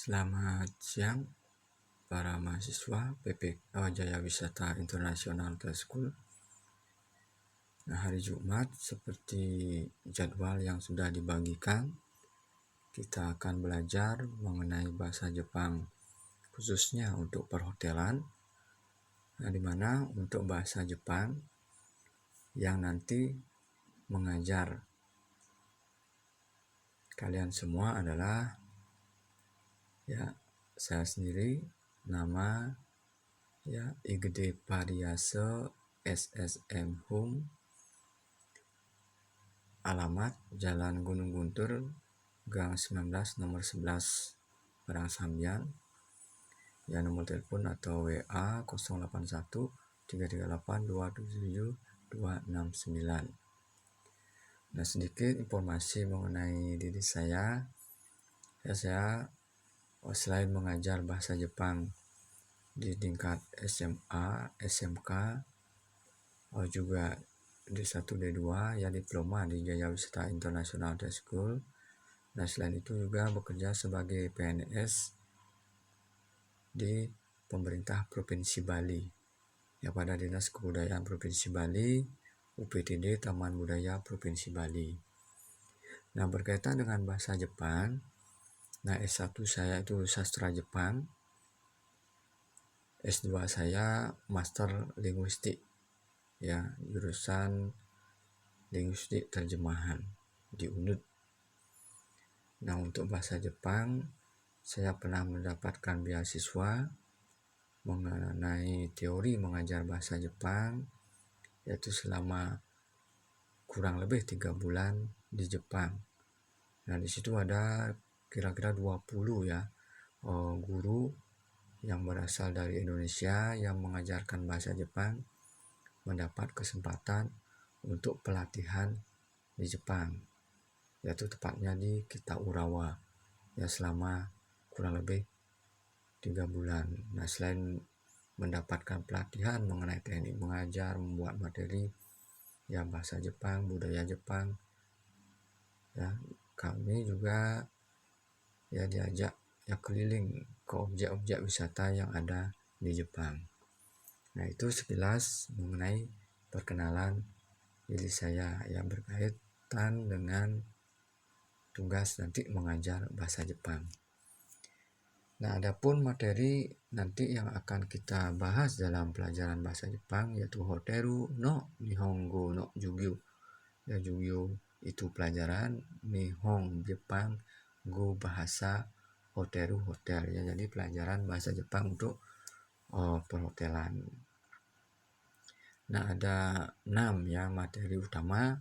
Selamat siang para mahasiswa PPK Jaya Wisata Internasional School. Nah, hari Jumat seperti jadwal yang sudah dibagikan, kita akan belajar mengenai bahasa Jepang khususnya untuk perhotelan. Nah, dimana untuk bahasa Jepang yang nanti mengajar kalian semua adalah saya sendiri, nama Igede Pariase SSM Hum, alamat Jalan Gunung Guntur, Gang 19 nomor 11 Parangsambian, nomor telepon atau WA 081 338 277 269. Nah, sedikit informasi mengenai diri saya. Saya selain mengajar bahasa Jepang di tingkat SMA, SMK, juga D1, D2, diploma di Jaya Wisata Internasional School. Nah, selain itu juga bekerja sebagai PNS di pemerintah Provinsi Bali, pada Dinas Kebudayaan Provinsi Bali, UPTD Taman Budaya Provinsi Bali. Nah, berkaitan dengan bahasa Jepang, S1 saya itu sastra Jepang, S2 saya master linguistik, jurusan linguistik terjemahan di UNUD. Nah, untuk bahasa Jepang saya pernah mendapatkan beasiswa mengenai teori mengajar bahasa Jepang, yaitu selama kurang lebih 3 bulan di Jepang. Nah, di situ ada kira-kira 20 guru yang berasal dari Indonesia yang mengajarkan bahasa Jepang mendapat kesempatan untuk pelatihan di Jepang, yaitu tepatnya di Kitaurawa, selama kurang lebih 3 bulan. Nah, selain mendapatkan pelatihan mengenai teknik mengajar, membuat materi bahasa Jepang, budaya Jepang, kami juga diajak keliling ke objek-objek wisata yang ada di Jepang. Nah, itu sekilas mengenai perkenalan diri saya yang berkaitan dengan tugas nanti mengajar bahasa Jepang. Nah, adapun materi nanti yang akan kita bahas dalam pelajaran bahasa Jepang yaitu Hoteru no Nihongo no Jugyo. Jugyo itu pelajaran, Nihon Jepang, Go bahasa, Hoteru hotel, jadi pelajaran bahasa Jepang untuk perhotelan. Nah, ada 6 materi utama.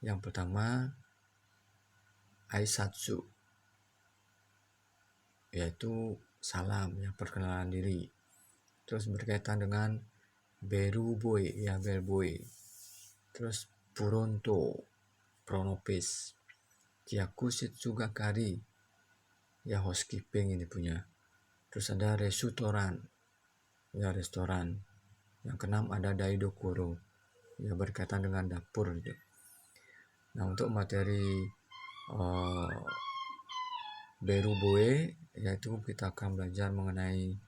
Yang pertama Aisatsu, yaitu salam, perkenalan diri. Terus berkaitan dengan Beruboi, Beruboi. Terus Puronto, Pronopis. Kyakushitsugakari, housekeeping ini punya. Terus ada restoran, restoran. Yang keenam ada Daidokoro, berkaitan dengan dapur gitu. Nah, untuk materi Beruboi, yaitu kita akan belajar mengenai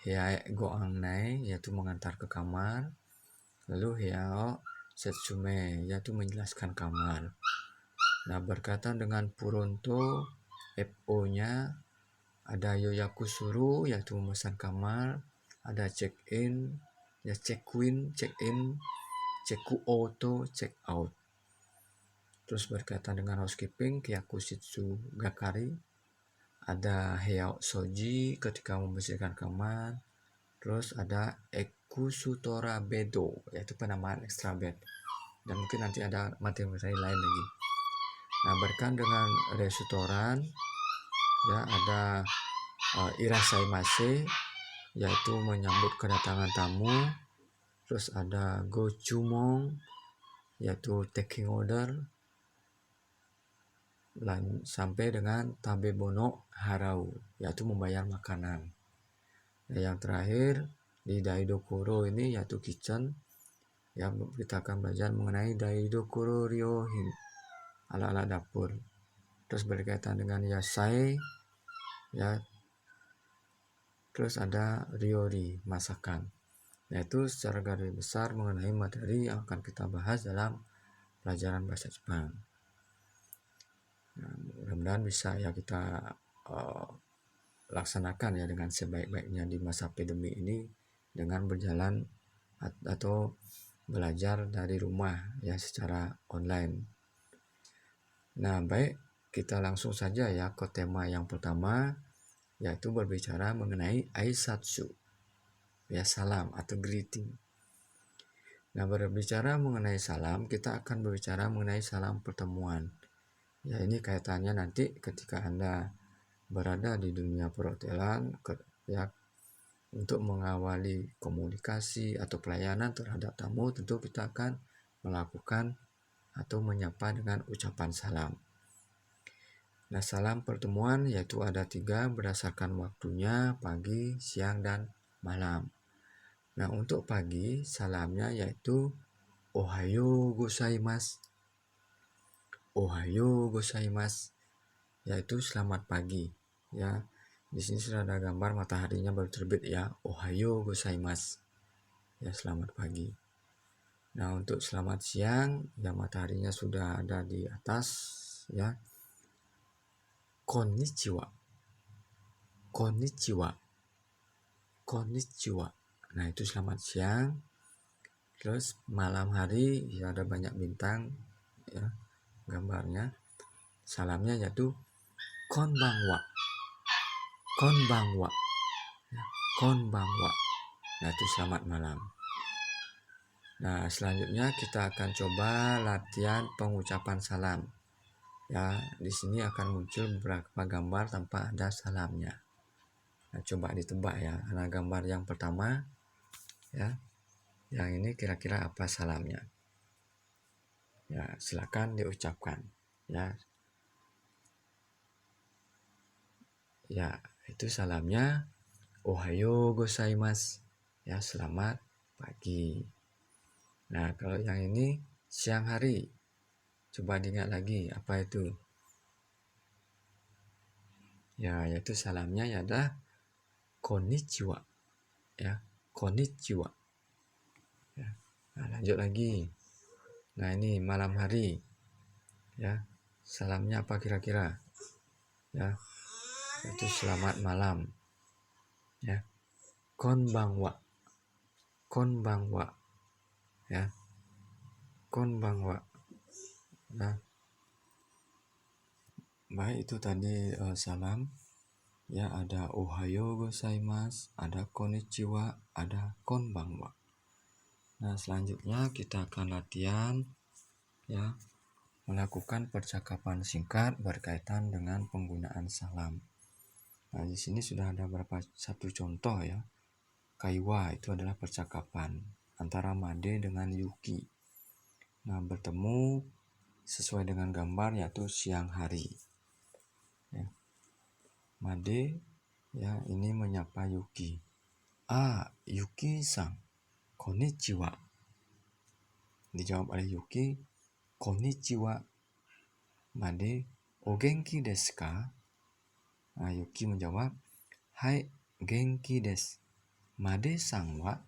Heae Goangnai, yaitu mengantar ke kamar. Lalu Heao Setsume, yaitu menjelaskan kamar. Nah, berkaitan dengan Puronto, FO-nya ada Yoyakusuru, yaitu memesan kamar. Ada check-in, check-in, check-out, check-out. Terus berkaitan dengan housekeeping, Kyakushitsugakari, ada Heao Soji ketika membersihkan kamar. Terus ada Ekusutora Bedo, yaitu penamaan extra bed. Dan mungkin nanti ada materi lain lagi. Nah, berkaitan dengan restoran, ada Irashaimase, yaitu menyambut kedatangan tamu. Terus ada Gochumon, yaitu taking order. Sampai dengan Tabebono Harau, yaitu membayar makanan. Nah, yang terakhir di Daidokoro ini yaitu kitchen, kita akan belajar mengenai Daidokoro Ryohin, ala-ala dapur. Terus berkaitan dengan Yasai, terus ada Ryori, masakan. Yaitu secara garis besar mengenai materi yang akan kita bahas dalam pelajaran bahasa Jepang. Nah, mudah-mudahan bisa ya kita laksanakan ya dengan sebaik-baiknya di masa pandemi ini dengan berjalan atau belajar dari rumah ya secara online. Nah, baik, kita langsung saja ya ke tema yang pertama, yaitu berbicara mengenai aisatsu, ya salam atau greeting. Nah, berbicara mengenai salam, kita akan berbicara mengenai salam pertemuan. Ya, ini kaitannya nanti ketika Anda berada di dunia perhotelan, ya, untuk mengawali komunikasi atau pelayanan terhadap tamu, tentu kita akan melakukan atau menyapa dengan ucapan salam. Nah, salam pertemuan yaitu ada 3 berdasarkan waktunya, pagi, siang, dan malam. Nah, untuk pagi, salamnya yaitu Ohayo gozaimasu. Ohayo gozaimasu, yaitu selamat pagi. Ya, di sini sudah ada gambar mataharinya baru terbit ya. Ohayo gozaimasu. Ya, selamat pagi. Nah, untuk selamat siang, ya mataharinya sudah ada di atas ya. Konnichiwa. Konnichiwa. Konnichiwa. Nah, itu selamat siang. Terus malam hari ya ada banyak bintang ya gambarnya. Salamnya yaitu konbanwa. Konbanwa. Ya, konbanwa. Nah, itu selamat malam. Nah, selanjutnya kita akan coba latihan pengucapan salam. Ya, di sini akan muncul beberapa gambar tanpa ada salamnya. Nah, coba ditebak ya. Nah, gambar yang pertama ya. Yang ini kira-kira apa salamnya? Ya, silakan diucapkan. Ya. Ya, itu salamnya Ohayo gozaimasu. Ya, selamat pagi. Nah, kalau yang ini siang hari. Coba diingat lagi apa itu? Ya, yaitu salamnya ya ada konnichiwa. Ya, konnichiwa. Ya. Nah, lanjut lagi. Nah, ini malam hari. Ya. Salamnya apa kira-kira? Ya. Itu selamat malam. Ya. Konbanwa. Konbanwa. Ya. Konbanwa. Nah, baik itu tadi salam. Ya, ada Ohayo gozaimasu, ada konnichiwa, ada konbanwa. Nah, selanjutnya kita akan latihan ya melakukan percakapan singkat berkaitan dengan penggunaan salam. Nah, di sini sudah ada satu contoh ya. Kaiwa itu adalah percakapan antara Made dengan Yuki. Nah, bertemu sesuai dengan gambar yaitu siang hari. Ya. Made ya ini menyapa Yuki. Yuki-san, konnichiwa. Dijawab oleh Yuki, konnichiwa. Made, o genki desu ka? Nah, Yuki menjawab, hai, genki desu. Made-san wa?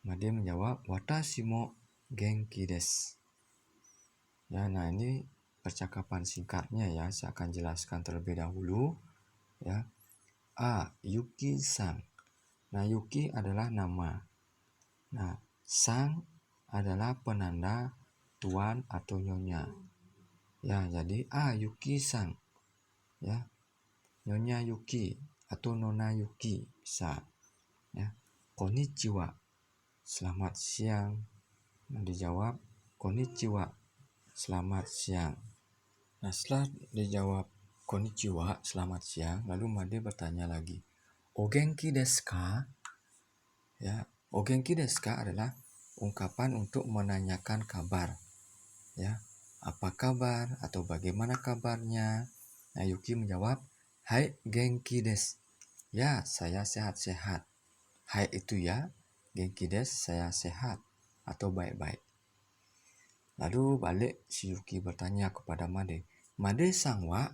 Made menjawab, watashi mo genki desu. Ya, nah ini percakapan singkatnya ya, saya akan jelaskan terlebih dahulu. Ya, Yuki-san. Nah, Yuki adalah nama. Nah, sang adalah penanda tuan atau nyonya. Ya, jadi Yuki-san. Ya, nyonya Yuki atau nona Yuki bisa. Ya, konnichiwa. Selamat siang. Nah, dijawab konnichiwa. Selamat siang. Nah, setelah dijawab konnichiwa, selamat siang, lalu Made bertanya lagi, o genki desu ka? Ya, o genki desu ka adalah ungkapan untuk menanyakan kabar. Ya, apa kabar atau bagaimana kabarnya? Nah, Yuki menjawab, hai genki desu. Ya, saya sehat-sehat. Hai itu ya, genki desu saya sehat atau baik-baik. Lalu balik si Yuki bertanya kepada Made, Made-san wa?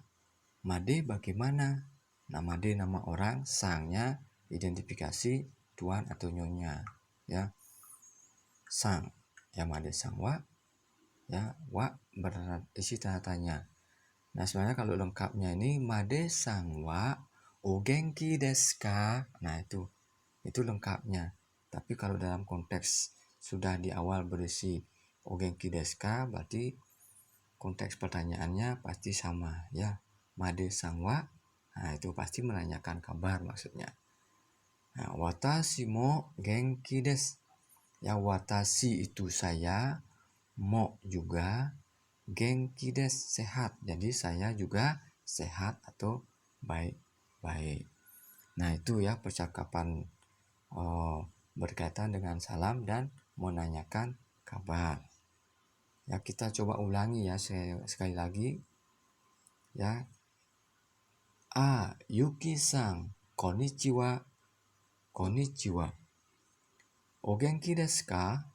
Made bagaimana? Nama D nama orang, sangnya identifikasi tuan atau nyonya, ya. Sang, ya made sang wa, ya wa berisi tanda tanya. Nah sebenarnya kalau lengkapnya ini made sang wa o genki desu ka. Nah itu lengkapnya. Tapi kalau dalam konteks sudah di awal berisi o genki desu ka, berarti konteks pertanyaannya pasti sama, ya. Made sang wa, nah itu pasti menanyakan kabar maksudnya. Nah, watashi mo genki desu. Ya, watashi itu saya, mo juga, genki desu sehat. Jadi saya juga sehat atau baik-baik. Nah, itu ya percakapan berkaitan dengan salam dan menanyakan kabar. Ya, kita coba ulangi ya sekali lagi. Ya. Yuki-san, konnichiwa. Konnichiwa. O genki desu ka?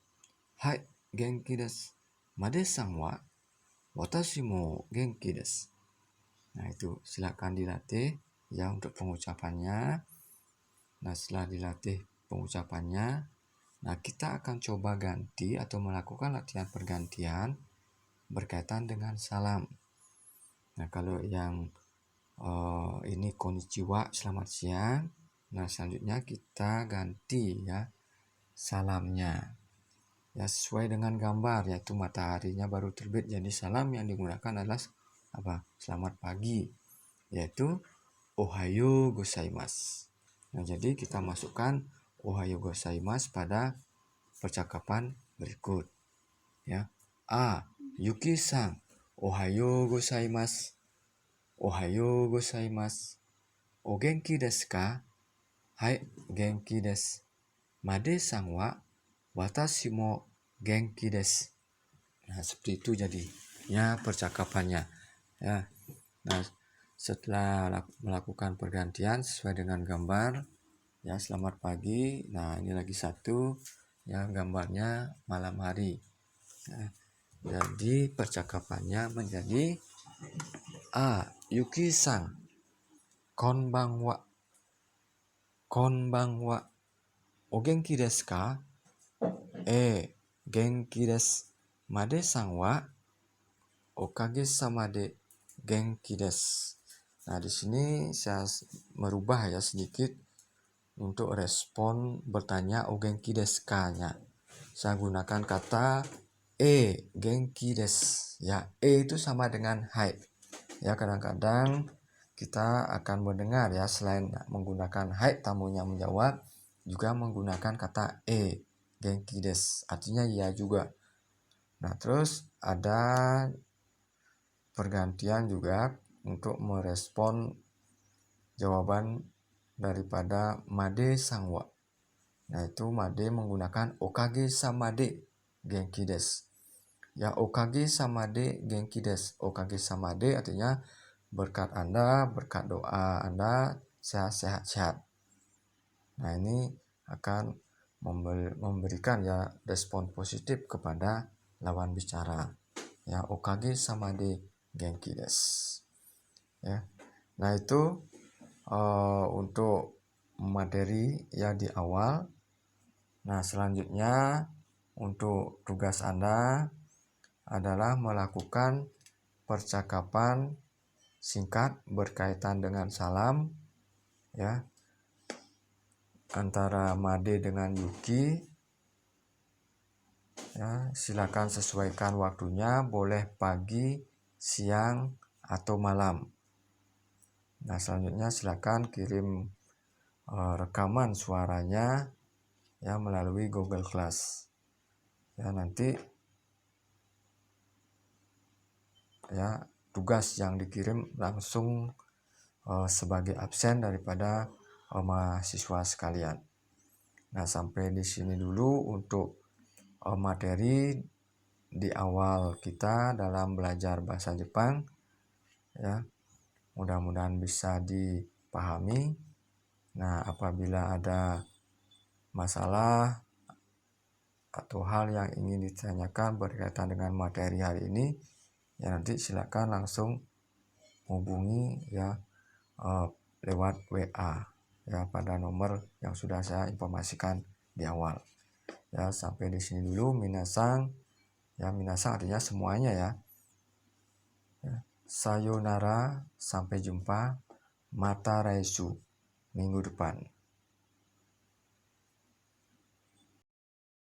Hai, genki desu. Made-san wa? Watashi mo genki desu. Nah, itu silakan dilatih ya untuk pengucapannya. Nah, setelah dilatih pengucapannya, nah kita akan coba ganti atau melakukan latihan pergantian berkaitan dengan salam. Nah, kalau yang ini konnichiwa, selamat siang. Nah, selanjutnya kita ganti ya salamnya. Ya, sesuai dengan gambar, yaitu mataharinya baru terbit. Jadi salam yang digunakan adalah apa? Selamat pagi, yaitu ohayo gozaimasu. Nah, jadi kita masukkan ohayo gozaimasu pada percakapan berikut. Ya. Yuki-san, ohayo gozaimasu. Ohayo gozaimasu. O genki desu ka? Hai, genki desu. Made-san wa? Watashi mo genki desu. Nah, seperti itu jadinya percakapannya. Ya. Nah, setelah melakukan pergantian sesuai dengan gambar, ya selamat pagi. Nah, ini lagi satu, ya gambarnya malam hari. Ya, jadi percakapannya menjadi Yuki-san, konbanwa. Konbanwa. O genki desu ka? Genki desu. Made-san wa? Okage-sama de genki desu. Nah, di sini saya merubah ya sedikit untuk respon bertanya o genki desu ka-nya. Saya gunakan kata genki desu. Ya, itu sama dengan hai. Ya, kadang-kadang kita akan mendengar ya selain menggunakan hai tamunya menjawab, juga menggunakan kata genki desu. Artinya ya juga. Nah, terus ada pergantian juga untuk merespon jawaban daripada made sang wa. Nah, itu made menggunakan okage sama de genki desu. Ya, okage sama de genki desu. Okage sama de artinya berkat Anda, berkat doa Anda, saya sehat-sehat. Nah, ini akan memberikan ya respon positif kepada lawan bicara. Ya, okage sama de genki desu. Ya. Nah, itu untuk materi ya di awal. Nah, selanjutnya untuk tugas Anda adalah melakukan percakapan singkat berkaitan dengan salam ya antara Made dengan Yuki. Ya, silakan sesuaikan waktunya, boleh pagi, siang, atau malam. Nah, selanjutnya silakan kirim rekaman suaranya ya melalui Google Class. Ya, nanti ya tugas yang dikirim langsung sebagai absen daripada mahasiswa sekalian. Nah, sampai di sini dulu untuk materi di awal kita dalam belajar bahasa Jepang. Ya, mudah-mudahan bisa dipahami. Nah, apabila ada masalah atau hal yang ingin ditanyakan berkaitan dengan materi hari ini, ya nanti silakan langsung hubungi ya lewat WA ya pada nomor yang sudah saya informasikan di awal. Ya, sampai di sini dulu minasang. Ya, minasang artinya semuanya ya. Sayonara, sampai jumpa. Mata raisu, minggu depan.